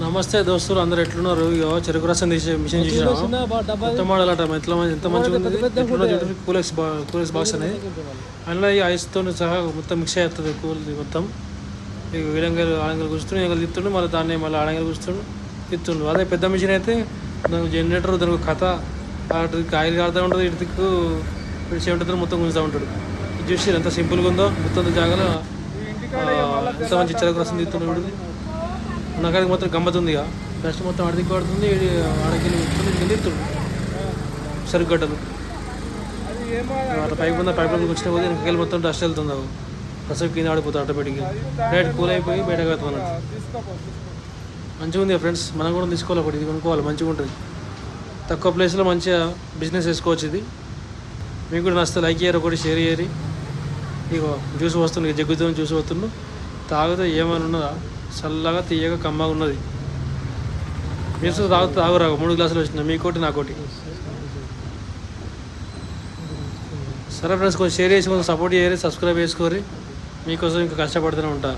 నమస్తే దోస్తులు, అందరు ఎట్లున్నారు? ఇగో చెరుకు రసం తీసే మిషన్ చూసినా కొత్త మోడల్ అట. ఎంత మంచిగా ఉంది. కూలెక్స్ బాక్స్ అనేది అందులో ఈ ఐస్తో సహా మొత్తం మిక్స్ అవుతుంది. కూల్ మొత్తం ఇక వీడంగారు ఆడంగారు కూర్చుండు, ఇంకా తిత్తుండు, మళ్ళీ దాన్ని మళ్ళీ ఆడంగారు కూర్చుండు తిత్తుండు. అదే పెద్ద మిషన్ అయితే దానికి జనరేటర్, దానికి కథ, అటుకి ఆయిల్ కాడుతూ ఉంటుంది, ఇటుకు చెమటతో మొత్తం గుంజుతూ ఉంటాడు. ఇది చూసి ఎంత సింపుల్గా ఉందో. మొత్తం జాగాలో ఎంత మంచి చెరుకు రసం తీస్తుండే వీడిది. నాకాడికి మొత్తం గమ్మతుంది. ఇక డస్ట్ మొత్తం ఆడదిక్కు పడుతుంది, ఆడకెళ్ళి మొత్తం తిత్తుండు సరుగడ్డలు. అట్లా పైపు ఉన్న పైపులకు వచ్చిన పోతే వెనకకెళ్ళి మొత్తం డస్ట్ వెళ్తుంది. రసం కింద ఆడిపోతుంది ఆటోమేటిక్గా. డైరెక్ట్ కూల్ అయిపోయి బయటకు అవుతుంది. మంచిగా ఉంది ఫ్రెండ్స్, మనం కూడా తీసుకోవాలి. ఒకటి ఇది కొనుక్కోవాలి, మంచిగా ఉంటుంది. తక్కువ ప్లేస్లో మంచిగా బిజినెస్ చేసుకోవచ్చు. ఇది మీకు కూడా నచ్చితే లైక్ చేయరు, ఒకటి షేర్ చేయరు. ఇగో జ్యూస్ వస్తుంది, జగ్గుతో జ్యూస్ వస్తుండు. తాగితే ఏమైనా ఉన్నదా? చల్లగా తీయగా కమ్మగా ఉన్నది. మీరు తాగురాగు 3 గ్లాసులు వచ్చినాయి, మీకోటి నాకోటి. సరే ఫ్రెండ్స్, కొంచెం షేర్ చేసి కొంచెం సపోర్ట్ చేయరు, సబ్స్క్రైబ్ చేసుకోరి. మీకోసం ఇంకా కష్టపడుతూనే ఉంటా.